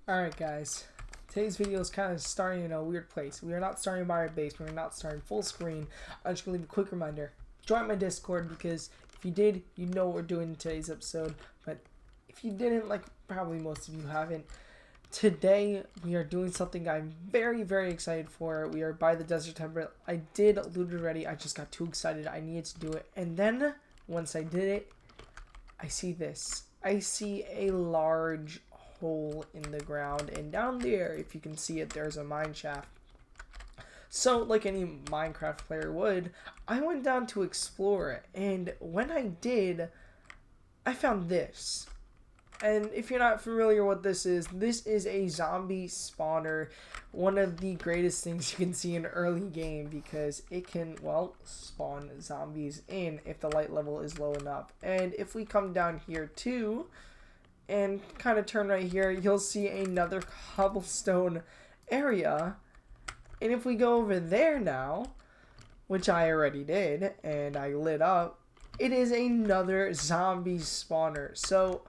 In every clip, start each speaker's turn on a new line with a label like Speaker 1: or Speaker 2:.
Speaker 1: Alright guys, today's video is kind of starting in a weird place. We are not starting by our base, we are not starting full screen. I'm just going to leave a quick reminder. Join my Discord because if you did, you know what we're doing in today's episode. But if you didn't, like probably most of you haven't, today we are doing something I'm very, very excited for. We are by the Desert Temple. I did loot it already, I just got too excited. I needed to do it. And then, once I did it, I see this. I see a large hole in the ground, and down there, if you can see it, there's a mine shaft. So like any Minecraft player would, I went down to explore it, and when I did, I found this. And if you're not familiar what this is a zombie spawner, one of the greatest things you can see in early game, because it can, well, spawn zombies in if the light level is low enough. And if we come down here too and kind of turn right here, you'll see another cobblestone area. And if we go over there now, which I already did and I lit up, it is another zombie spawner. So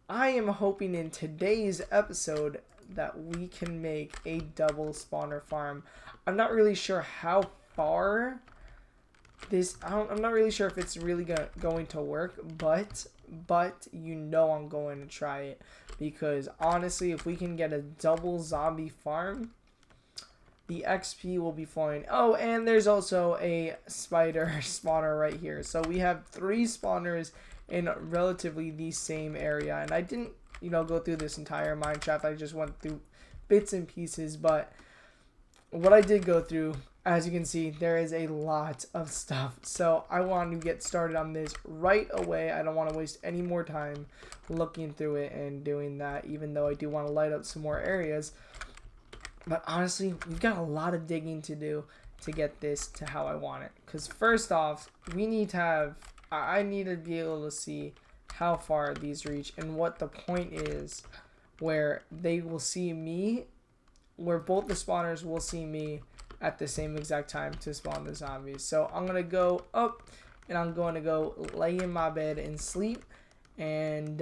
Speaker 1: I am hoping in today's episode that we can make a double spawner farm. I'm not really sure how far this, I'm not really sure if it's really going to work, but you know I'm going to try it, because honestly, if we can get a double zombie farm, the XP will be flowing. Oh, and there's also a spider spawner right here. So we have 3 spawners in relatively the same area, and I didn't, go through this entire mine shaft. I just went through bits and pieces, but what I did go through, as you can see, there is a lot of stuff. So I want to get started on this right away. I don't want to waste any more time looking through it and doing that, even though I do want to light up some more areas. But honestly, we've got a lot of digging to do to get this to how I want it. Because first off, we need to have, I need to be able to see how far these reach and what the point is where they will see me, where both the spawners will see me at the same exact time to spawn the zombies. So I'm going to go up and I'm going to go lay in my bed and sleep. And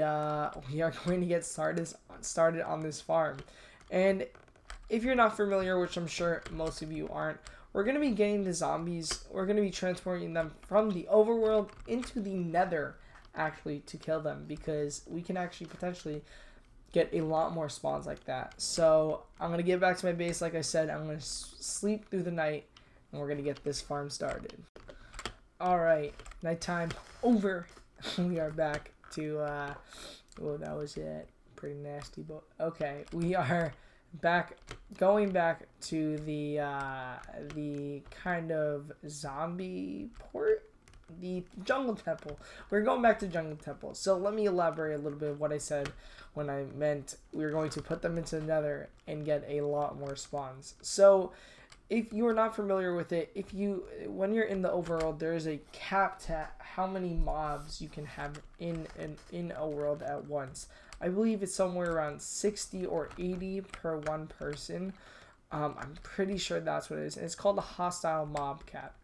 Speaker 1: we are going to get started on this farm. And if you're not familiar, which I'm sure most of you aren't, we're going to be getting the zombies, we're going to be transporting them from the overworld into the nether, actually, to kill them, because we can actually potentially get a lot more spawns like that. So I'm going to get back to my base. Like I said, I'm going to sleep through the night, and we're going to get this farm started. Alright, nighttime over. We are back to, well, that was it. Pretty nasty, but okay, we are going back to the kind of zombie port, the jungle temple. We're going back to jungle temple. So let me elaborate a little bit of what I said when I meant we were going to put them into the nether and get a lot more spawns. So if you are not familiar with it, when you're in the overworld, there is a cap to how many mobs you can have in a world at once. I believe it's somewhere around 60 or 80 per one person. I'm pretty sure that's what it is. And it's called the hostile mob cap.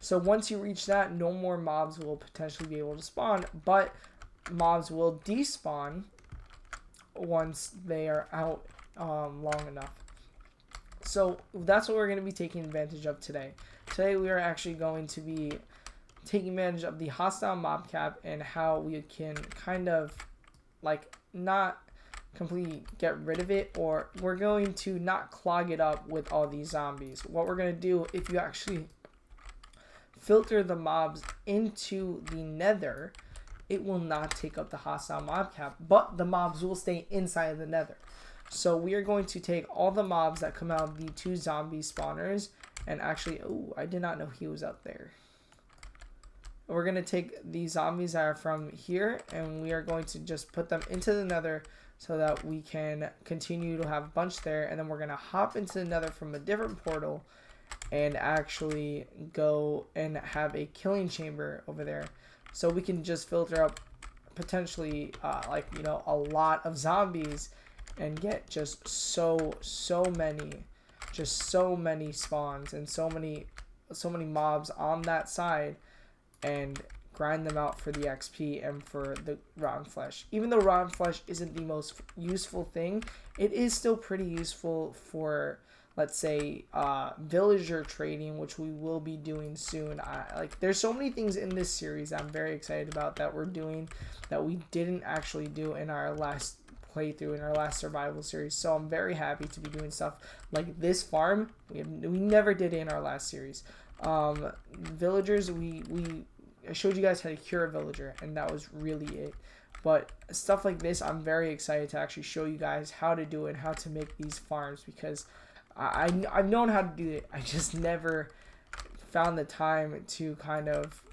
Speaker 1: So once you reach that, no more mobs will potentially be able to spawn, but mobs will despawn once they are out long enough. So that's what we're going to be taking advantage of today. Today we are actually going to be taking advantage of the hostile mob cap and how we can kind of like not completely get rid of it, or we're going to not clog it up with all these zombies. What we're going to do, if you actually filter the mobs into the nether, it will not take up the hostile mob cap, but the mobs will stay inside of the nether. So we are going to take all the mobs that come out of the 2 zombie spawners, and actually, oh, I did not know he was out there. We're going to take the zombies that are from here, and we are going to just put them into the nether so that we can continue to have a bunch there. And then we're going to hop into the nether from a different portal and actually go and have a killing chamber over there. So we can just filter up potentially a lot of zombies and get just so many spawns and so many mobs on that side, and grind them out for the XP and for the rotten flesh. Even though rotten flesh isn't the most useful thing, it is still pretty useful for, let's say, villager trading, which we will be doing soon. There's so many things in this series I'm very excited about that we're doing that we didn't actually do in our last playthrough, in our last survival series. So I'm very happy to be doing stuff like this farm. We never did it in our last series. Villagers, I showed you guys how to cure a villager, and that was really it. But stuff like this, I'm very excited to actually show you guys how to do it and how to make these farms, because I've known how to do it. I just never found the time to kind of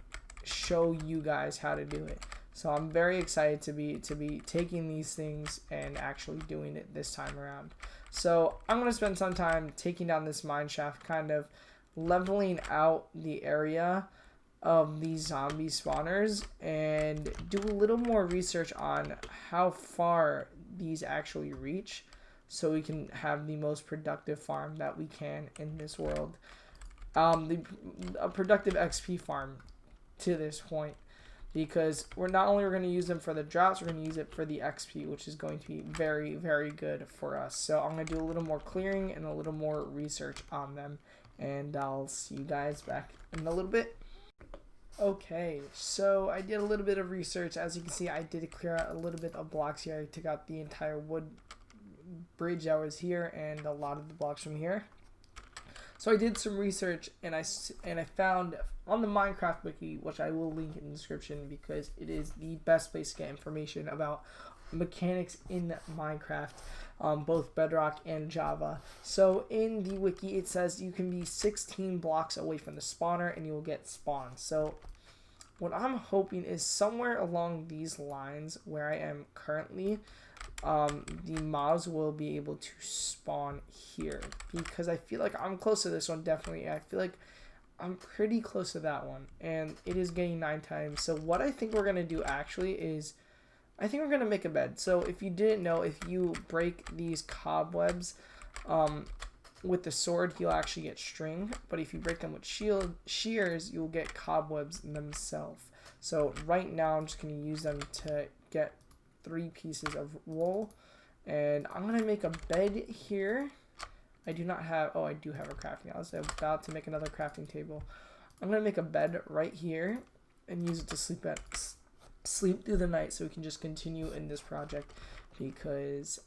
Speaker 1: show you guys how to do it. So I'm very excited to be taking these things and actually doing it this time around. So I'm going to spend some time taking down this mine shaft, kind of leveling out the area of these zombie spawners, and do a little more research on how far these actually reach, so we can have the most productive farm that we can in this world. A productive XP farm to this point, because we're not only going to use them for the drops, we're going to use it for the XP, which is going to be very, very good for us. So I'm going to do a little more clearing and a little more research on them, and I'll see you guys back in a little bit. Okay, so I did a little bit of research. As you can see, I did clear out a little bit of blocks here. I took out the entire wood bridge that was here and a lot of the blocks from here. So I did some research, and I found on the Minecraft wiki, which I will link in the description because it is the best place to get information about mechanics in Minecraft, both Bedrock and Java. So in the wiki it says you can be 16 blocks away from the spawner and you will get spawned. So what I'm hoping is somewhere along these lines where I am currently, the mobs will be able to spawn here, because I feel like I'm close to this one. Definitely, I feel like I'm pretty close to that one, and it is getting 9 times. So what I think we're gonna do actually is, I think we're gonna make a bed. So if you didn't know, if you break these cobwebs with the sword, you'll actually get string, but if you break them with shears, you'll get cobwebs themselves. So right now I'm just gonna use them to get 3 pieces of wool, and I'm gonna make a bed here. I do not have, oh, I do have a crafting. I was about to make another crafting table. I'm gonna make a bed right here and use it to sleep through the night, so we can just continue in this project, because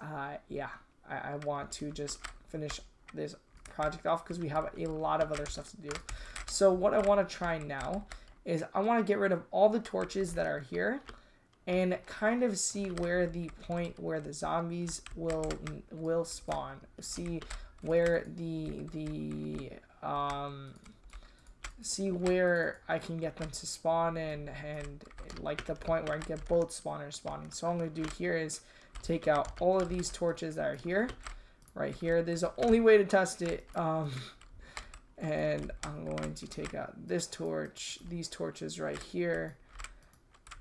Speaker 1: yeah, I want to just finish this project off because we have a lot of other stuff to do. So what I want to try now is I want to get rid of all the torches that are here and kind of see where the point where the zombies will spawn. See where see where I can get them to spawn, and like the point where I get both spawners spawning. So what I'm going to do here is take out all of these torches that are here, right here. There's the only way to test it, and I'm going to take out this torch, these torches right here,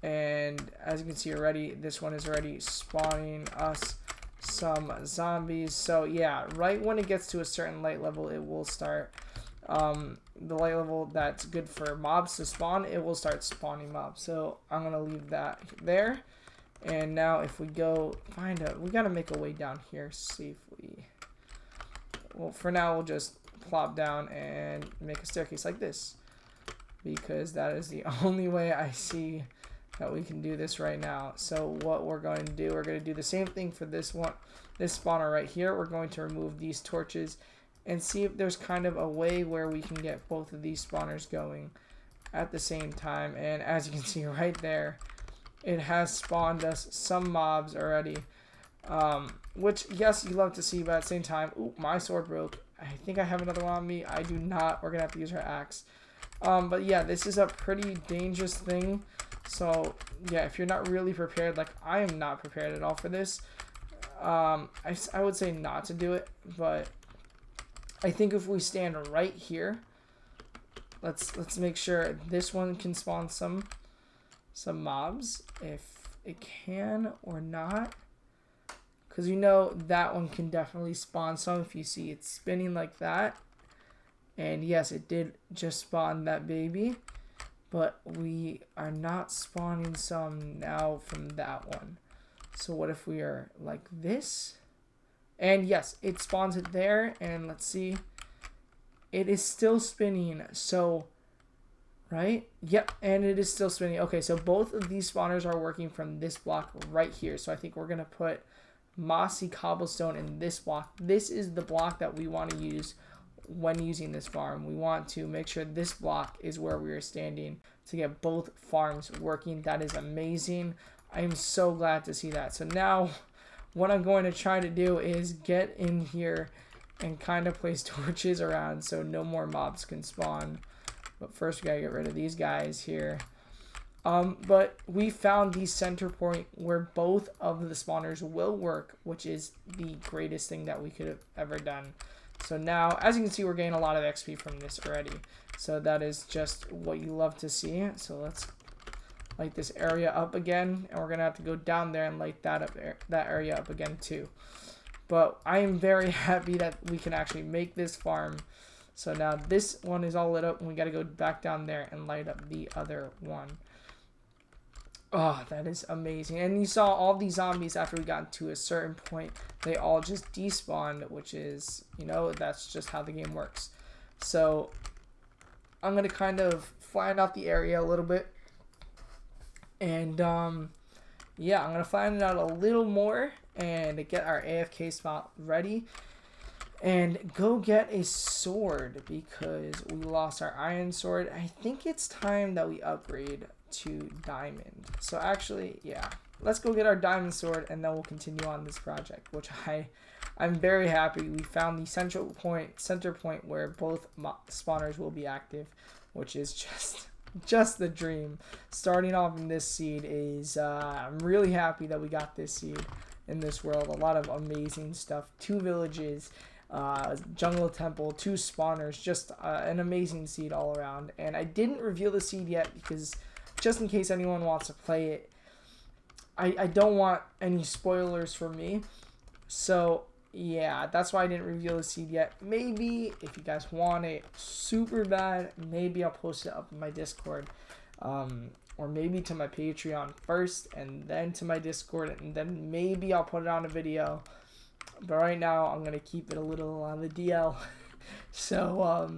Speaker 1: and as you can see already, this one is already spawning us some zombies. So yeah, right when it gets to a certain light level, it will start, the light level that's good for mobs to spawn, it will start spawning mobs. So I'm gonna leave that there, and now if we go we gotta make a way down here safely. Well, for now we'll just plop down and make a staircase like this, because that is the only way I see that we can do this right now. So what we're going to do, we're going to do the same thing for this one, this spawner right here. We're going to remove these torches and see if there's kind of a way where we can get both of these spawners going at the same time. And as you can see right there, it has spawned us some mobs already, which yes, you love to see, but at the same time, ooh, my sword broke. I think I have another one on me. I do not. We're gonna have to use our axe. But yeah, this is a pretty dangerous thing. So yeah, if you're not really prepared, like I am not prepared at all for this, I would say not to do it. But I think if we stand right here, let's make sure this one can spawn some mobs, if it can or not, because you know that one can definitely spawn some. If you see it spinning like that, and yes, it did just spawn that baby. but we are not spawning some now from that one. So what if we are like this? And yes, it spawns it there. And let's see. It is still spinning. So, right? Yep, and it is still spinning. Okay, so both of these spawners are working from this block right here. So I think we're going to put mossy cobblestone in this block. This is the block that we want to use when using this farm. We want to make sure this block is where we are standing to get both farms working. That is amazing. I am so glad to see that. So now what I'm going to try to do is get in here and kind of place torches around so no more mobs can spawn. But first we gotta get rid of these guys here. But we found the center point where both of the spawners will work, which is the greatest thing that we could have ever done. So now, as you can see, we're getting a lot of XP from this already. So that is just what you love to see. So let's light this area up again, and we're gonna have to go down there and light that up there, that area up again too. But I am very happy that we can actually make this farm. So now this one is all lit up, and we got to go back down there and light up the other one. Oh, that is amazing. And you saw all these zombies after we got to a certain point, they all just despawned, which is, you know, that's just how the game works. So I'm going to kind of flatten out the area a little bit. And yeah, I'm going to flatten it out a little more and get our AFK spot ready. And go get a sword because we lost our iron sword. I think it's time that we upgrade to diamond. So actually, yeah, let's go get our diamond sword and then we'll continue on this project, which I'm very happy we found the center point where both spawners will be active, which is just the dream. Starting off in this seed is I'm really happy that we got this seed in this world. A lot of amazing stuff. 2 villages. Jungle temple, 2 spawners, just an amazing seed all around. And I didn't reveal the seed yet because just in case anyone wants to play it, I don't want any spoilers for me. So yeah, that's why I didn't reveal the seed yet. Maybe if you guys want it super bad, maybe I'll post it up in my Discord, or maybe to my Patreon first and then to my Discord, and then maybe I'll put it on a video. But right now, I'm going to keep it a little on the DL. So,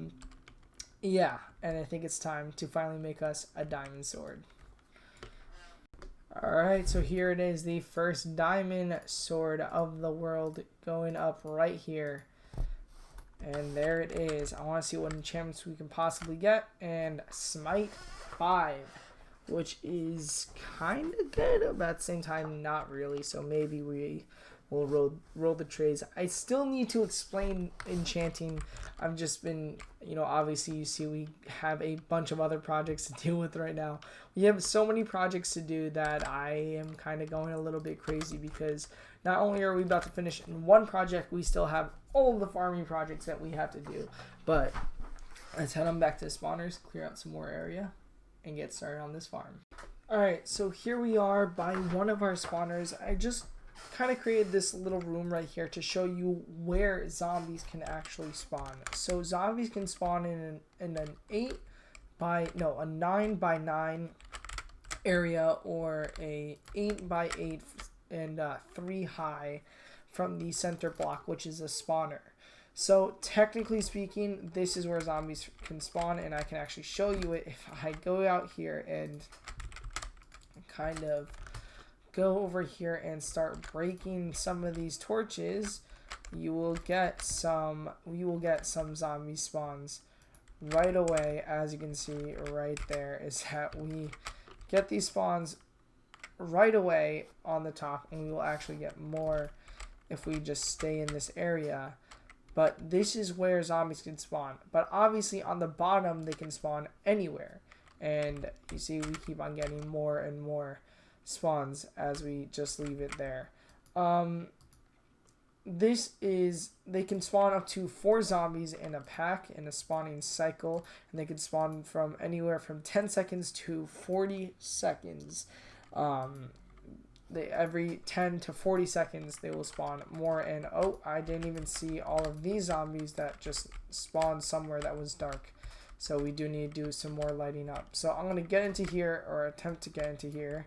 Speaker 1: yeah. And I think it's time to finally make us a diamond sword. Alright, so here it is. The first diamond sword of the world going up right here. And there it is. I want to see what enchantments we can possibly get. And Smite 5. Which is kind of good, but at the same time, not really. So maybe we'll roll the trays. I still need to explain enchanting. I've just been, you know, obviously you see we have a bunch of other projects to deal with right now. We have so many projects to do that I am kind of going a little bit crazy because not only are we about to finish in one project, we still have all of the farming projects that we have to do. But let's head on back to the spawners, clear out some more area, and get started on this farm. Alright, so here we are by one of our spawners. I just kind of created this little room right here to show you where zombies can actually spawn. So zombies can spawn in an 9 by 9 area or a 8 by 8 and 3 high from the center block, which is a spawner. So technically speaking, this is where zombies can spawn, and I can actually show you it if I go out here and kind of go over here and start breaking some of these torches. You will get some zombie spawns right away. As you can see right there is that we get these spawns right away on the top, and we will actually get more if we just stay in this area. But this is where zombies can spawn. But obviously on the bottom they can spawn anywhere, and you see we keep on getting more and more spawns as we just leave it there. They can spawn up to 4 zombies in a pack in a spawning cycle, and they can spawn from anywhere from 10 seconds to 40 seconds. Every 10 to 40 seconds they will spawn more. And oh, I didn't even see all of these zombies that just spawned somewhere that was dark. So we do need to do some more lighting up. So I'm going to get into here, or attempt to get into here,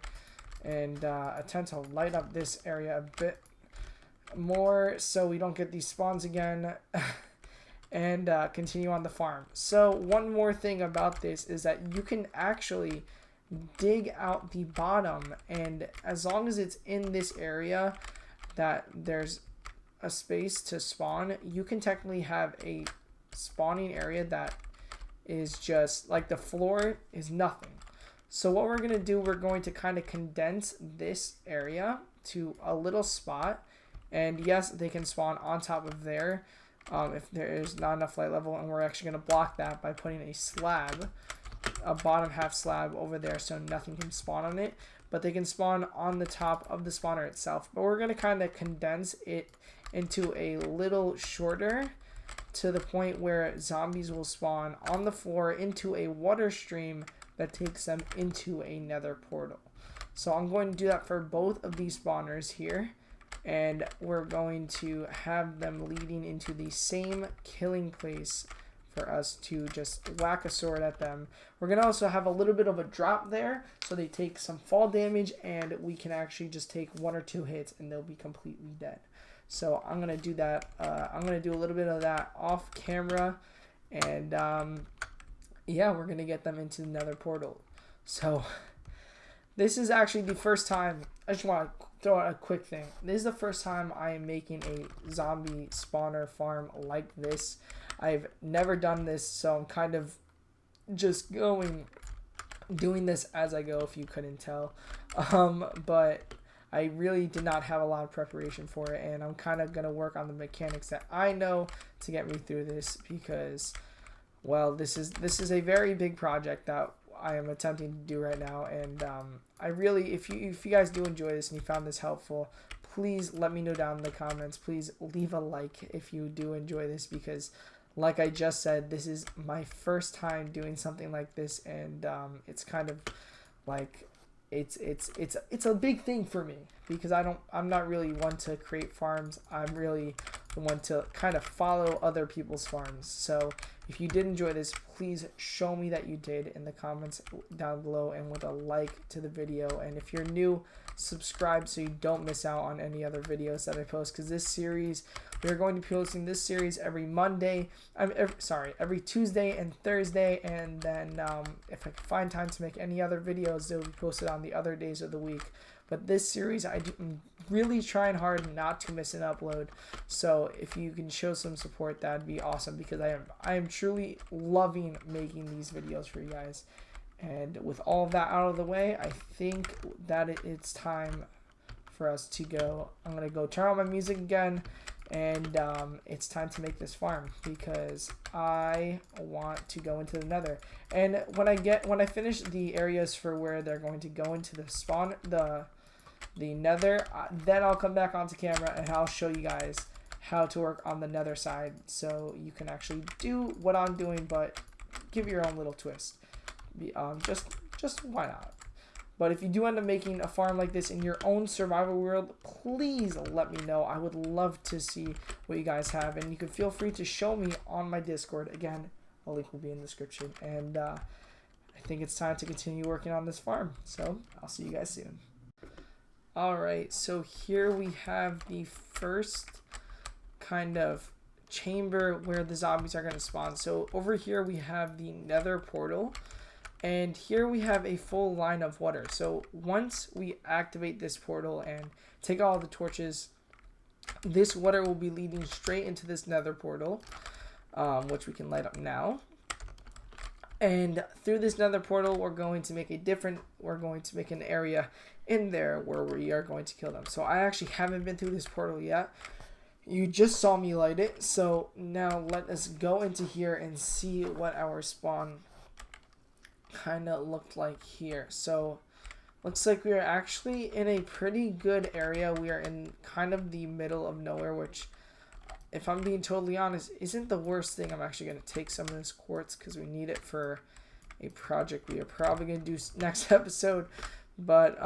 Speaker 1: and attempt to light up this area a bit more so we don't get these spawns again. And continue on the farm. So one more thing about this is that you can actually dig out the bottom, and as long as it's in this area that there's a space to spawn, you can technically have a spawning area that is just like the floor is nothing. So what we're going to do, we're going to kind of condense this area to a little spot, and yes, they can spawn on top of there if there is not enough light level, and we're actually going to block that by putting a slab, a bottom half slab over there, so nothing can spawn on it, but they can spawn on the top of the spawner itself. But we're going to kind of condense it into a little shorter, to the point where zombies will spawn on the floor into a water stream that takes them into a nether portal. So I'm going to do that for both of these spawners here, and we're going to have them leading into the same killing place for us to just whack a sword at them. We're going to also have a little bit of a drop there, so they take some fall damage, and we can actually just take 1 or 2 hits and they'll be completely dead. So I'm going to do that. I'm going to do a little bit of that off camera, and yeah, we're going to get them into the nether portal. So this is actually the first time, I just want to throw out a quick thing. This is the first time I am making a zombie spawner farm like this. I've never done this, so I'm kind of just doing this as I go, if you couldn't tell. But I really did not have a lot of preparation for it, and I'm kind of going to work on the mechanics that I know to get me through this, because, well, this is a very big project that I am attempting to do right now, and I really, if you guys do enjoy this and you found this helpful, please let me know down in the comments. Please leave a like if you do enjoy this, because like I just said, this is my first time doing something like this, and it's kind of like it's a big thing for me, because I'm not really one to create farms. I'm really the one to kind of follow other people's farms. So if you did enjoy this, please show me that you did in the comments down below, and with a like to the video. And if you're new, subscribe so you don't miss out on any other videos that I post, because this series, we're going to be posting this series every Monday, every Tuesday and Thursday, and then if I can find time to make any other videos, they'll be posted on the other days of the week. But this series, I'm really trying hard not to miss an upload. So if you can show some support, that'd be awesome, because I am truly loving making these videos for you guys. And with all of that out of the way, I think that it's time for us to go. I'm going to go turn on my music again, and it's time to make this farm, because I want to go into the nether. And when I finish the areas for where they're going to go into the spawn, the nether, then I'll come back onto camera and I'll show you guys how to work on the nether side, so you can actually do what I'm doing, but give your own little twist. Just why not? But if you do end up making a farm like this in your own survival world, please let me know. I would love to see what you guys have, and you can feel free to show me on my Discord. Again, a link will be in the description. And I think it's time to continue working on this farm. So I'll see you guys soon. Alright, so here we have the first kind of chamber where the zombies are going to spawn. So over here we have the nether portal, and here we have a full line of water. So once we activate this portal and take all the torches, this water will be leading straight into this nether portal, which we can light up now. And through this nether portal, we're going to make an area in there where we are going to kill them. So I actually haven't been through this portal yet. You just saw me light it. So now let us go into here and see what our spawn kind of looked like here. So looks like we are actually in a pretty good area. We are in kind of the middle of nowhere, which, if I'm being totally honest, isn't the worst thing. I'm actually going to take some of this quartz because we need it for a project we are probably going to do next episode. But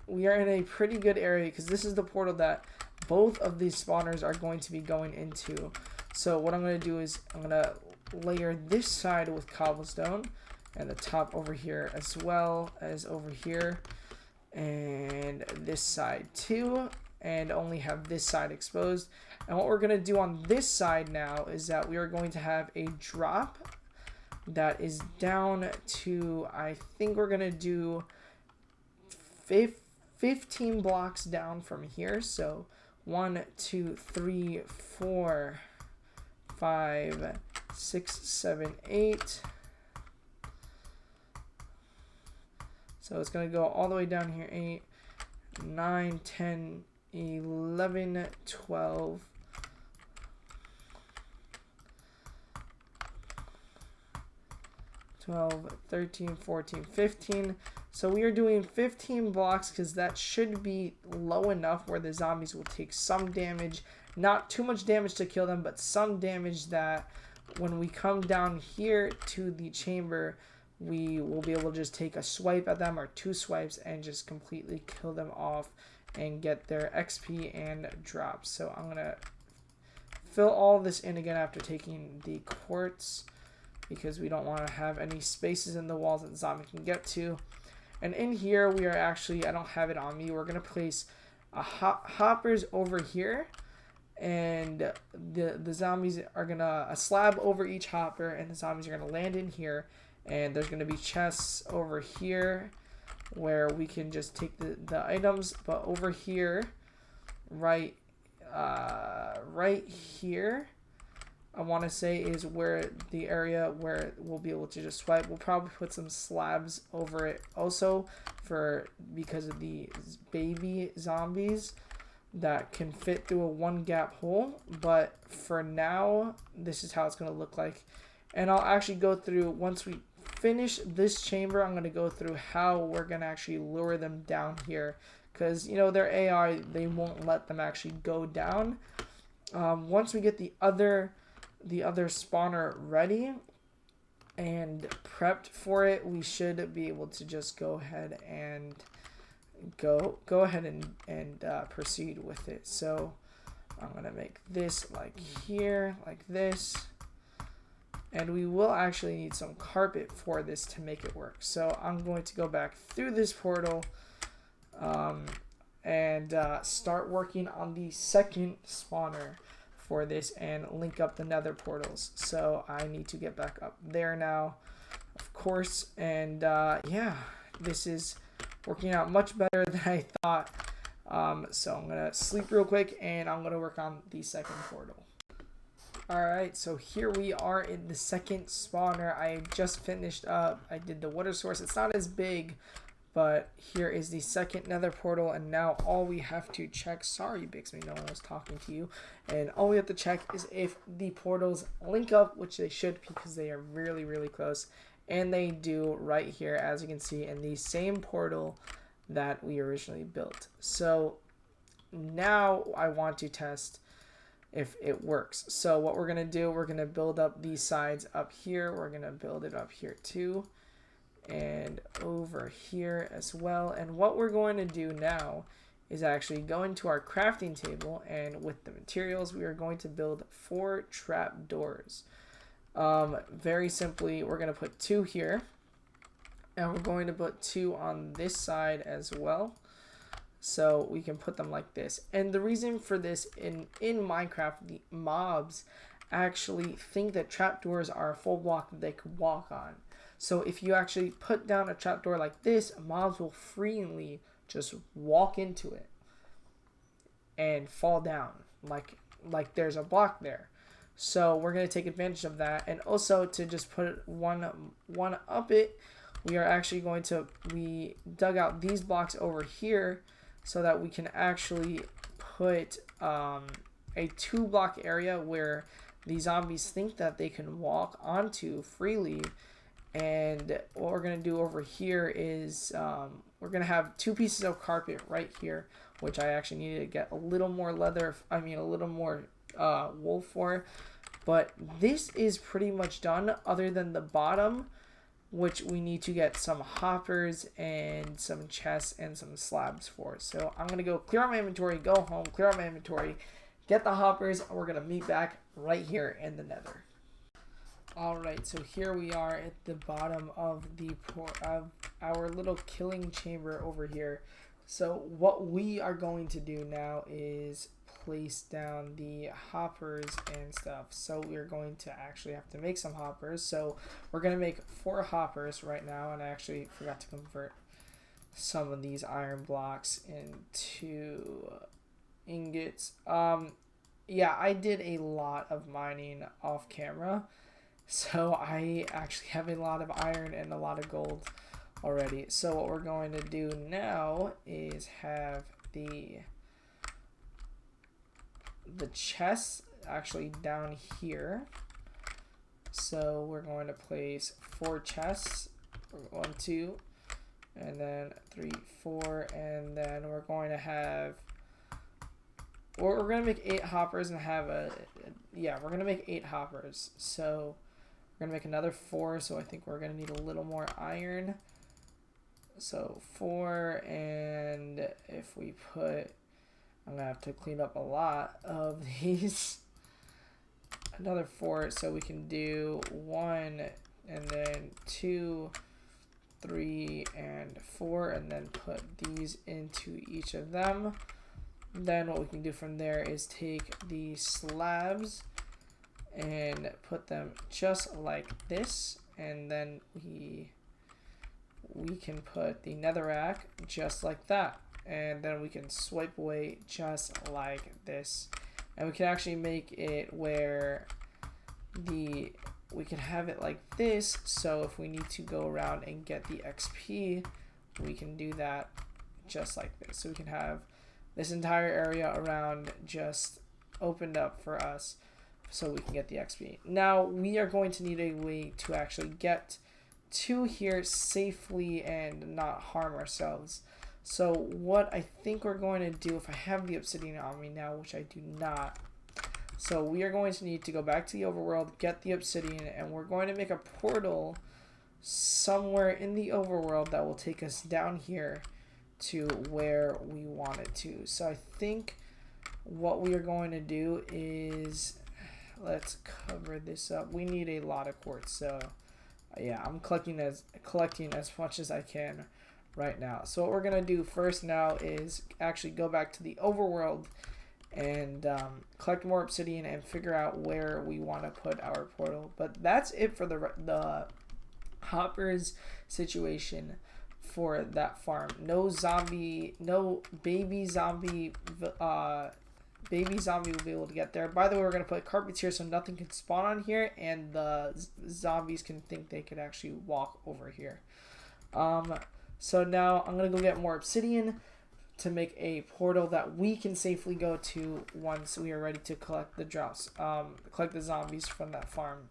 Speaker 1: we are in a pretty good area, because this is the portal that both of these spawners are going to be going into. So what I'm going to do is I'm going to layer this side with cobblestone, and the top over here as well as over here, and this side too, and only have this side exposed. And what we're going to do on this side now is that we are going to have a drop that is down to, I think we're going to do 15 blocks down from here. So 1, 2, 3, 4, 5, 6, 7, 8. So it's going to go all the way down here, 8, 9, 10, 11, 12, 12, 13, 14, 15. So we are doing 15 blocks because that should be low enough where the zombies will take some damage. Not too much damage to kill them, but some damage that when we come down here to the chamber, we will be able to just take a swipe at them or 2 swipes and just completely kill them off and get their XP and drops. So I'm going to fill all this in again after taking the quartz, because we don't want to have any spaces in the walls that the zombie can get to. And in here, we are actually, I don't have it on me, we're going to place hoppers over here. And the zombies are going to, a slab over each hopper, and the zombies are going to land in here. And there's going to be chests over here where we can just take the items. But over here, right here, I want to say is where the area where we'll be able to just swipe. We'll probably put some slabs over it also because of the baby zombies that can fit through a 1 gap hole. But for now, this is how it's going to look like. And I'll actually go through, once we finish this chamber, I'm going to go through how we're going to actually lure them down here. Because, you know, their AI, they won't let them actually go down. Once we get the other spawner ready and prepped for it, we should be able to just go ahead and proceed with it. So I'm gonna make this like here, like this, and we will actually need some carpet for this to make it work. So I'm going to go back through this portal and start working on the second spawner for this and link up the nether portals. So I need to get back up there now, of course. And yeah, this is working out much better than I thought. So I'm gonna sleep real quick and I'm gonna work on the second portal. Alright, so here we are in the second spawner. I just finished up, I did the water source. It's not as big, but here is the second nether portal, and now all we have to check, sorry Bixby, no one was talking to you, and all we have to check is if the portals link up, which they should because they are really, really close, and they do right here, as you can see, in the same portal that we originally built. So now I want to test if it works. So what we're going to do, we're going to build up these sides up here, we're going to build it up here too, and over here as well. And what we're going to do now is actually go into our crafting table, and with the materials we are going to build 4 trap doors. Very simply, we're going to put 2 here, and we're going to put 2 on this side as well, so we can put them like this. And the reason for this, in Minecraft, the mobs actually think that trapdoors are a full block that they could walk on. So if you actually put down a trapdoor like this, mobs will freely just walk into it and fall down like there's a block there. So we're going to take advantage of that. And also, to just put one up it, we are actually going to, we dug out these blocks over here so that we can actually put a 2-block area where the zombies think that they can walk onto freely. And what we're going to do over here is we're going to have 2 pieces of carpet right here, which I actually needed to get a little more leather, a little more wool for. But this is pretty much done, other than the bottom, which we need to get some hoppers and some chests and some slabs for. So I'm going to go clear out my inventory, go home, clear out my inventory, get the hoppers, and we're going to meet back right here in the nether. Alright, so here we are at the bottom of our little killing chamber over here. So what we are going to do now is place down the hoppers and stuff. So we're going to actually have to make some hoppers. So we're going to make 4 hoppers right now, and I actually forgot to convert some of these iron blocks into ingots. Yeah, I did a lot of mining off camera. So I actually have a lot of iron and a lot of gold already. So what we're going to do now is have the chests actually down here. So we're going to place 4 chests, 1, 2, and then 3, 4, and then we're going to have, or we're going to make 8 hoppers and have we're going to make 8 hoppers. So we're going to make another 4, so I think we're going to need a little more iron. So 4, and if we put, I'm going to have to clean up a lot of these. Another 4, so we can do 1, and then 2, 3, and 4, and then put these into each of them. Then what we can do from there is take the slabs and put them just like this, and then we can put the netherrack just like that, and then we can swipe away just like this, and we can actually make it where we can have it like this, so if we need to go around and get the XP, we can do that just like this. So we can have this entire area around just opened up for us, so we can get the XP. Now we are going to need a way to actually get to here safely and not harm ourselves. So what I think we're going to do, if I have the obsidian on me now, which I do not, so we are going to need to go back to the overworld, get the obsidian, and we're going to make a portal somewhere in the overworld that will take us down here to where we want it to. So I think what we are going to do is, let's cover this up. We need a lot of quartz, so yeah, I'm collecting as much as I can right now. So what we're gonna do first now is actually go back to the overworld and collect more obsidian and figure out where we want to put our portal. But that's it for the hoppers situation for that farm. No baby zombie will be able to get there. By the way, we're going to put carpets here so nothing can spawn on here, and the zombies can think they could actually walk over here. So now I'm going to go get more obsidian to make a portal that we can safely go to once we are ready to collect the collect the zombies from that farm.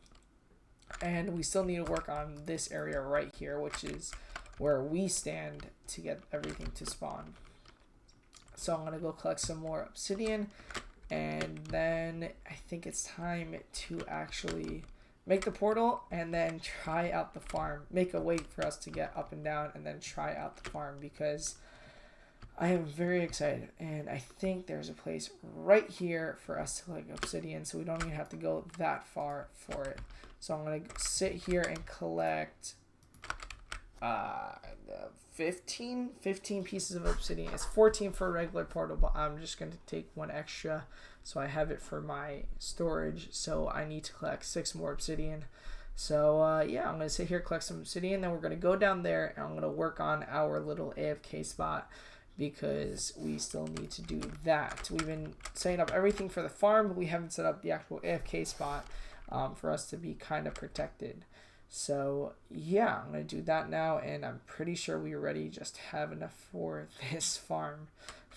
Speaker 1: And we still need to work on this area right here, which is where we stand to get everything to spawn. So I'm gonna go collect some more obsidian, and then I think it's time to actually make the portal and then try out the farm. Make a way for us to get up and down and then try out the farm, because I am very excited, and I think there's a place right here for us to collect obsidian, so we don't even have to go that far for it. So I'm gonna sit here and collect 15 pieces of obsidian. It's 14 for a regular portal, but I'm just going to take 1 extra, so I have it for my storage. So I need to collect 6 more obsidian. So yeah, I'm going to sit here, collect some obsidian, then we're going to go down there and I'm going to work on our little AFK spot, because we still need to do that. We've been setting up everything for the farm, but we haven't set up the actual AFK spot for us to be kind of protected. So yeah, I'm going to do that now, and I'm pretty sure we already just have enough for this farm,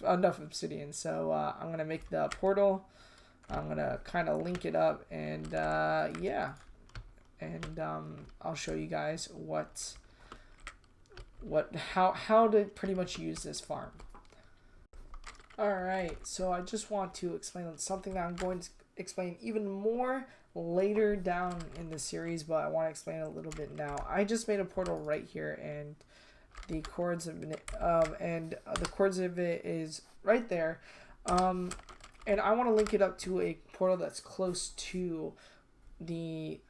Speaker 1: enough obsidian. So I'm going to make the portal. I'm going to kind of link it up, and yeah, and I'll show you guys how to pretty much use this farm. Alright, so I just want to explain something that I'm going to explain even more later down in the series, but I want to explain a little bit now. I just made a portal right here, and the cords of it is right there, and I want to link it up to a portal that's close to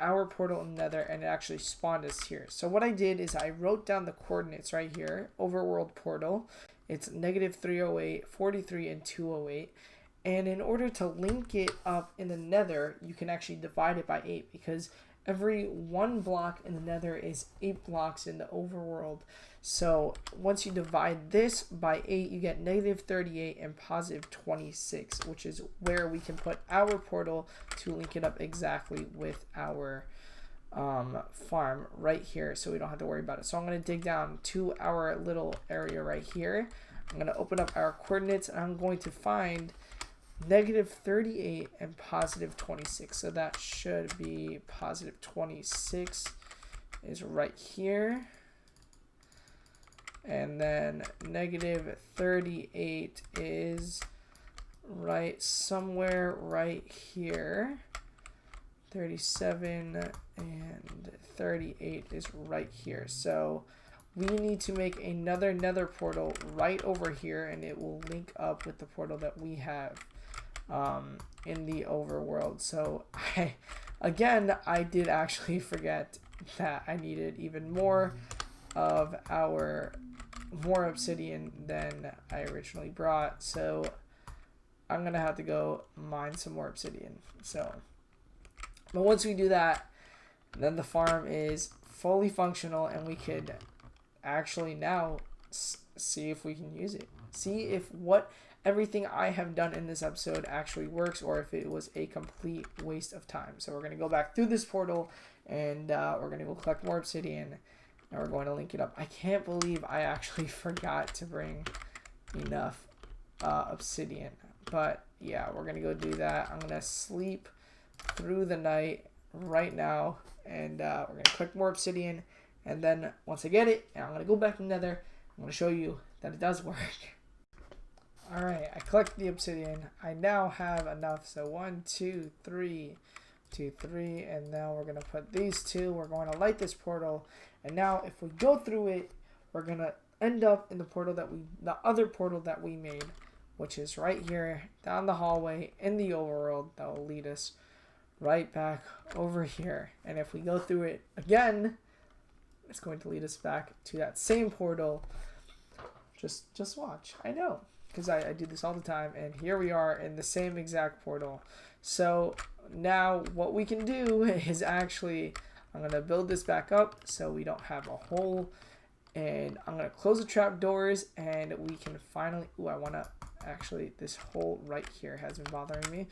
Speaker 1: our portal in Nether, and it actually spawned us here. So what I did is I wrote down the coordinates right here. Overworld portal. It's -308, 43, and 208. And in order to link it up in the Nether, you can actually divide it by 8, because every 1 block in the Nether is 8 blocks in the overworld. So once you divide this by 8, you get -38 and +26, which is where we can put our portal to link it up exactly with our farm right here, so we don't have to worry about it. So I'm going to dig down to our little area right here. I'm going to open up our coordinates, and I'm going to find -38 and +26. So that should be +26 is right here. And then -38 is right somewhere right here. 37 and 38 is right here. So we need to make another Nether portal right over here, and it will link up with the portal that we have in the overworld. So I did actually forget that I needed even more of more obsidian than I originally brought. So I'm gonna have to go mine some more obsidian. So, but once we do that, then the farm is fully functional, and we could actually now see if we can use it. See if everything I have done in this episode actually works, or if it was a complete waste of time. So we're going to go back through this portal, and we're going to go collect more obsidian, and we're going to link it up. I can't believe I actually forgot to bring enough obsidian. But yeah, we're going to go do that. I'm going to sleep through the night right now, and we're going to collect more obsidian. And then once I get it, and I'm going to go back to Nether, I'm going to show you that it does work. Alright, I collected the obsidian. I now have enough. So 1, 2, 3, 2, 3. And now we're going to put these 2. We're going to light this portal. And now if we go through it, we're going to end up in the other portal that we made, which is right here down the hallway in the overworld. That will lead us right back over here. And if we go through it again, it's going to lead us back to that same portal. Just watch. I know, because I do this all the time, and here we are in the same exact portal. So now what we can do is actually, I'm going to build this back up so we don't have a hole, and I'm going to close the trap doors, and we can finally, I want to actually, this hole right here has been bothering me.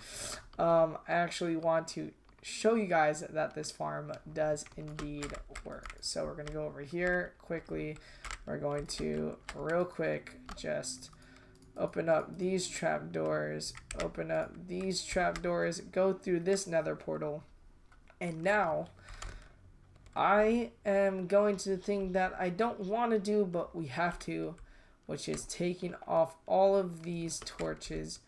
Speaker 1: I actually want to show you guys that this farm does indeed work. So we're going to go over here quickly. We're going to real quick just open up these trapdoors, open up these trapdoors, go through this Nether portal, and now I am going to the thing that I don't want to do, but we have to, which is taking off all of these torches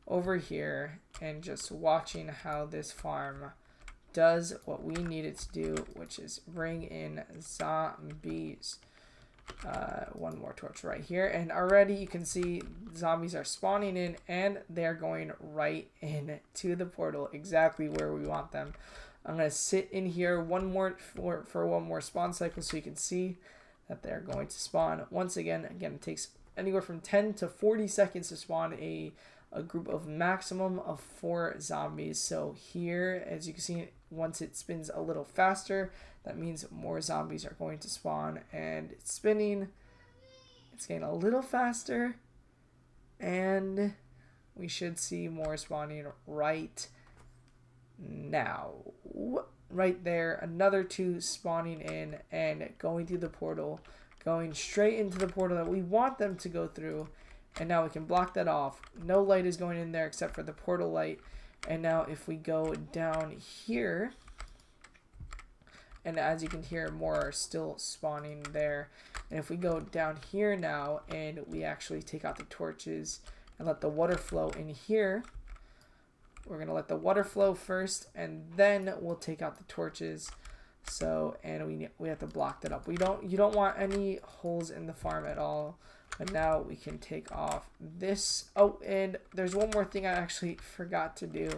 Speaker 1: over here and just watching how this farm does what we need it to do, which is bring in zombies. One more torch right here, and already you can see zombies are spawning in, and they're going right into the portal exactly where we want them. I'm going to sit in here for one more spawn cycle so you can see that they're going to spawn once again. Again, it takes anywhere from 10 to 40 seconds to spawn a group of maximum of 4 zombies. So here, as you can see, once it spins a little faster, that means more zombies are going to spawn, and it's spinning. It's getting a little faster, and we should see more spawning right now. Right there, another 2 spawning in and going through the portal, going straight into the portal that we want them to go through. And now we can block that off. No light is going in there except for the portal light. And now if we go down here, and as you can hear, more are still spawning there. And if we go down here now and we actually take out the torches and let the water flow in here, we're going to let the water flow first, and then we'll take out the torches. So, and we have to block that up. You don't want any holes in the farm at all. But now we can take off this. Oh, and there's one more thing I actually forgot to do,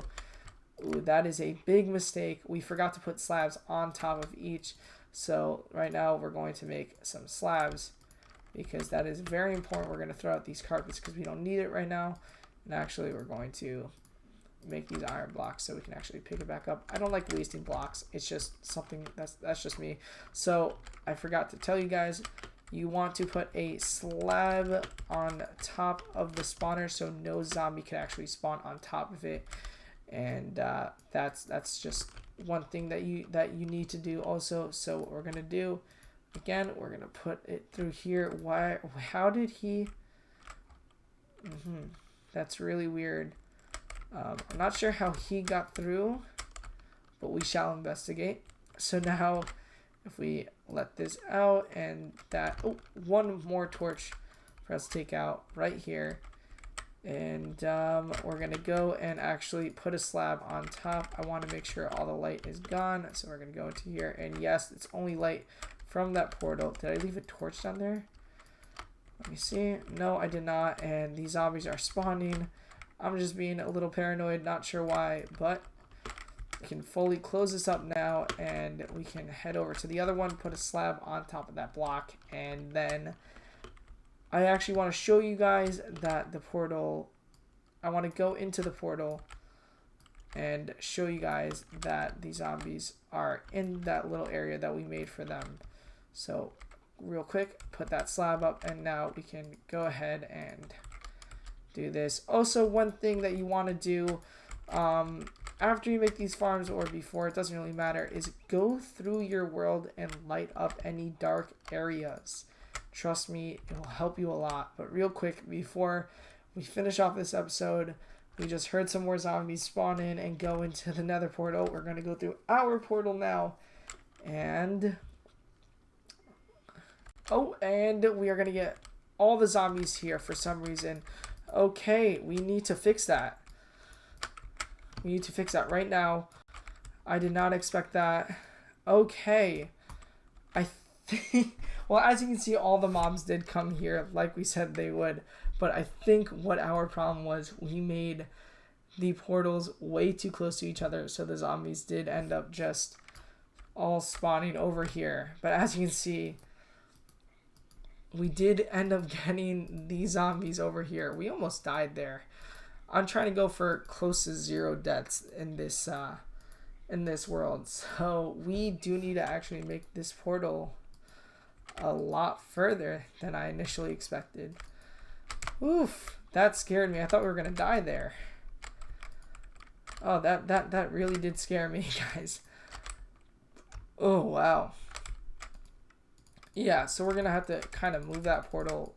Speaker 1: Ooh, that is a big mistake. We forgot to put slabs on top of each. So right now we're going to make some slabs because that is very important. We're going to throw out these carpets because we don't need it right now. And actually we're going to make these iron blocks so we can actually pick it back up. I don't like wasting blocks. It's just something that's just me. So I forgot to tell you guys, you want to put a slab on top of the spawner so no zombie can actually spawn on top of it. And that's just one thing that you need to do also. So what we're gonna do, again, we're gonna put it through here. How did he that's really weird. I'm not sure how he got through, but we shall investigate. So now if we let this out and that, oh, one more torch for us to take out right here. And we're gonna go and actually put a slab on top. I want to make sure all the light is gone, so we're gonna go into here, and yes, it's only light from that portal. Did I leave a torch down there? Let me see. No, I did not. And these zombies are spawning. I'm just being a little paranoid, not sure why, but we can fully close this up now, and we can head over to the other one, put a slab on top of that block, and then I actually want to show you guys that the portal, I want to go into the portal and show you guys that the zombies are in that little area that we made for them. So real quick, put that slab up, and now we can go ahead and do this. Also, one thing that you want to do after you make these farms or before, it doesn't really matter, is go through your world and light up any dark areas. Trust me, it will help you a lot. But real quick, before we finish off this episode, we just heard some more zombies spawn in and go into the nether portal. We're going to go through our portal now. And we are going to get all the zombies here for some reason. Okay, we need to fix that. We need to fix that right now. I did not expect that. Okay. I think... Well, as you can see, all the mobs did come here like we said they would. But I think what our problem was, we made the portals way too close to each other. So the zombies did end up just all spawning over here. But as you can see, we did end up getting these zombies over here. We almost died there. I'm trying to go for close to 0 deaths in this world. So we do need to actually make this portal a lot further than I initially expected. Oof, that scared me. I thought we were gonna die there. Oh, that really did scare me, guys. Oh wow. Yeah, so we're gonna have to kind of move that portal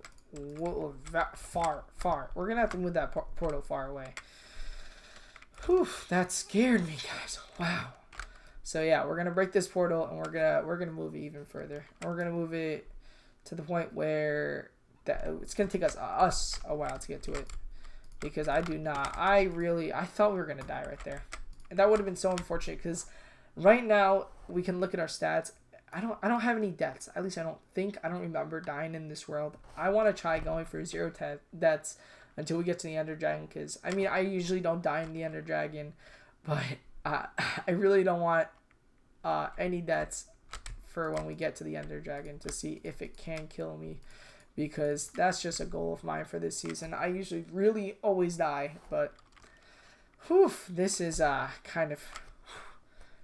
Speaker 1: far. We're gonna have to move that portal far away. Whew, that scared me, guys. Wow. So yeah, we're gonna break this portal, and we're gonna move it even further. We're gonna move it to the point where it's gonna take us a while to get to it, because I thought we were gonna die right there, and that would have been so unfortunate. Because right now we can look at our stats. I don't have any deaths. At least I don't remember dying in this world. I want to try going for 0 deaths until we get to the Ender Dragon, because I mean, I usually don't die in the Ender Dragon, but I really don't want any deaths for when we get to the Ender Dragon, to see if it can kill me, because that's just a goal of mine for this season. I usually really always die, but whew, this is kind of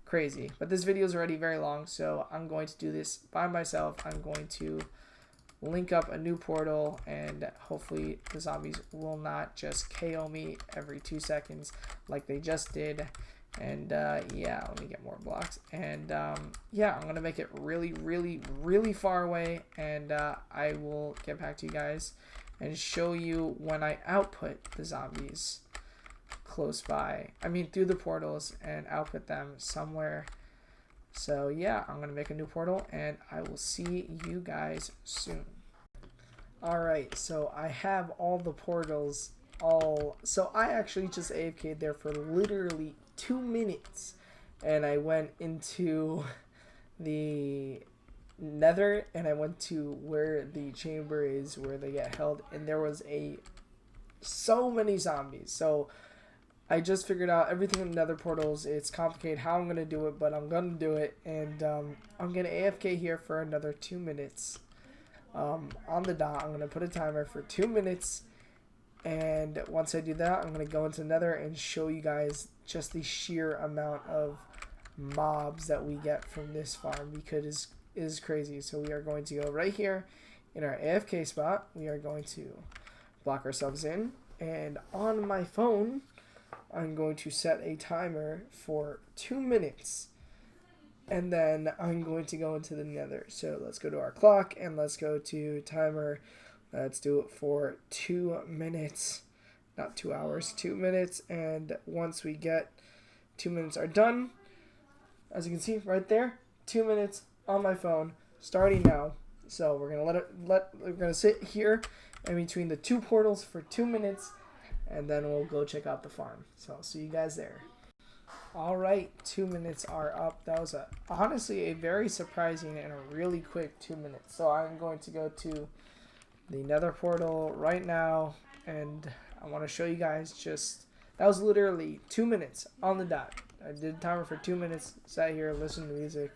Speaker 1: crazy. But this video is already very long, so I'm going to do this by myself. I'm going to link up a new portal, and hopefully the zombies will not just KO me every 2 seconds like they just did. And yeah, let me get more blocks. And yeah, I'm gonna make it really far away, and I will get back to you guys and show you when I output the zombies close by, I mean through the portals, and output them somewhere. So yeah, I'm gonna make a new portal, and I will see you guys soon. Alright, so I have all the portals so I actually just AFK'd there for literally 2 minutes, and I went into the nether, and I went to where the chamber is, where they get held, and there was so many zombies. So I just figured out everything in Nether Portals. It's complicated how I'm going to do it, but I'm going to do it. And I'm going to AFK here for another 2 minutes. On the dot, I'm going to put a timer for 2 minutes. And once I do that, I'm going to go into Nether and show you guys just the sheer amount of mobs that we get from this farm, because it is crazy. So we are going to go right here in our AFK spot. We are going to block ourselves in. And on my phone, I'm going to set a timer for 2 minutes. And then I'm going to go into the Nether. So let's go to our clock and let's go to timer. Let's do it for 2 minutes. Not 2 hours, 2 minutes. And once we get 2 minutes are done, as you can see right there, 2 minutes on my phone, starting now. So we're gonna we're gonna sit here in between the 2 portals for 2 minutes, and then we'll go check out the farm. So I'll see you guys there. All right, 2 minutes are up. That was honestly a very surprising and a really quick 2 minutes. So I'm going to go to the Nether portal right now, and I want to show you guys that was literally 2 minutes on the dot. I did a timer for 2 minutes, sat here, listened to music,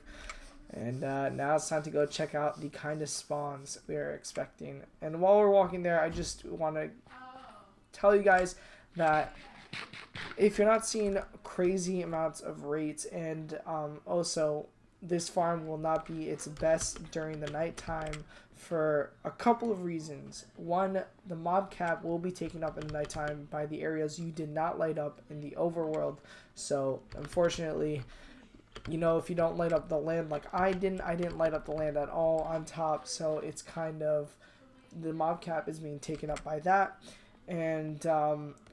Speaker 1: and now it's time to go check out the kind of spawns we are expecting. And while we're walking there, I just want to tell you guys that if you're not seeing crazy amounts of rates, and also this farm will not be its best during the nighttime for a couple of reasons. One, the mob cap will be taken up in the nighttime by the areas you did not light up in the overworld. So unfortunately, you know, if you don't light up the land like I didn't light up the land at all on top. So it's kind of, the mob cap is being taken up by that. And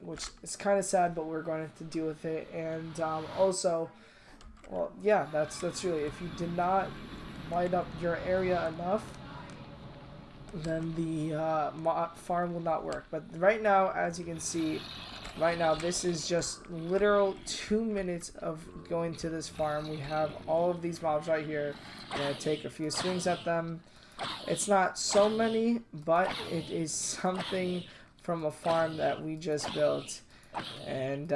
Speaker 1: which is kind of sad, but we're going to have to deal with it. And also, well, yeah, that's really, if you did not light up your area enough, then the farm will not work. But right now, as you can see, right now this is just literal 2 minutes of going to this farm. We have all of these mobs right here. I'm gonna take a few swings at them. It's not so many, but it is something from a farm that we just built. And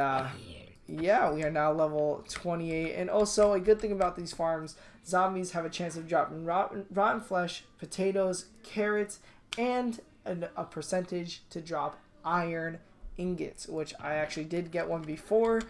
Speaker 1: yeah, we are now level 28. And also, a good thing about these farms, zombies have a chance of dropping rotten flesh, potatoes, carrots, and a percentage to drop iron ingots, which I actually did get one before.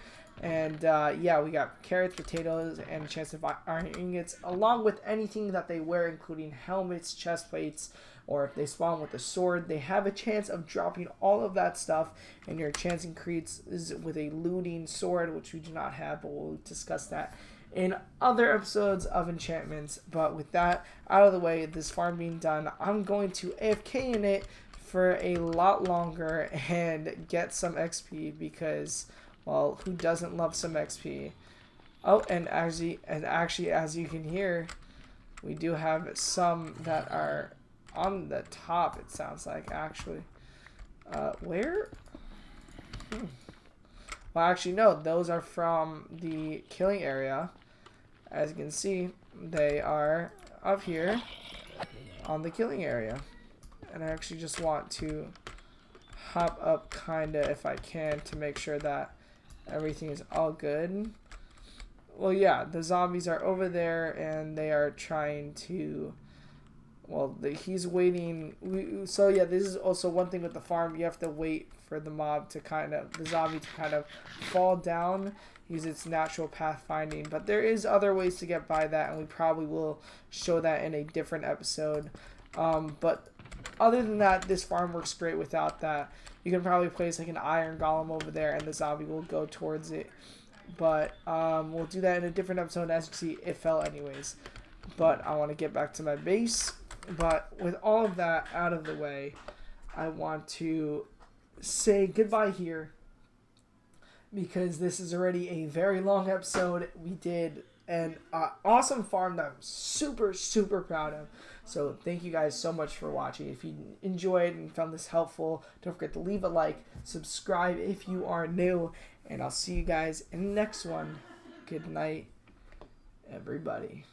Speaker 1: And yeah, we got carrots, potatoes, and a chance of iron ingots, along with anything that they wear, including helmets, chest plates, or if they spawn with a sword, they have a chance of dropping all of that stuff. And your chance increases with a looting sword, which we do not have, but we'll discuss that in other episodes of enchantments. But with that out of the way, this farm being done, I'm going to AFK in it for a lot longer and get some XP, because, well, who doesn't love some XP? Oh, and actually, as you can hear, we do have some that are on the top, it sounds like, actually. Where? Well, actually, no, those are from the killing area. As you can see, they are up here on the killing area. And I actually just want to hop up kinda, if I can, to make sure that everything is all good. Well, yeah, the zombies are over there and they are trying to, well, he's waiting. So yeah, this is also one thing with the farm. You have to wait for the zombie to kind of fall down, use its natural path finding. But there is other ways to get by that, and we probably will show that in a different episode. But other than that, this farm works great without that. You can probably place like an iron golem over there, and the zombie will go towards it. But we'll do that in a different episode. As you see, it fell anyways. But I want to get back to my base. But with all of that out of the way, I want to say goodbye here, because this is already a very long episode. We did an awesome farm that I'm super, super proud of. So thank you guys so much for watching. If you enjoyed and found this helpful, don't forget to leave a like, subscribe if you are new, and I'll see you guys in the next one. Good night, everybody.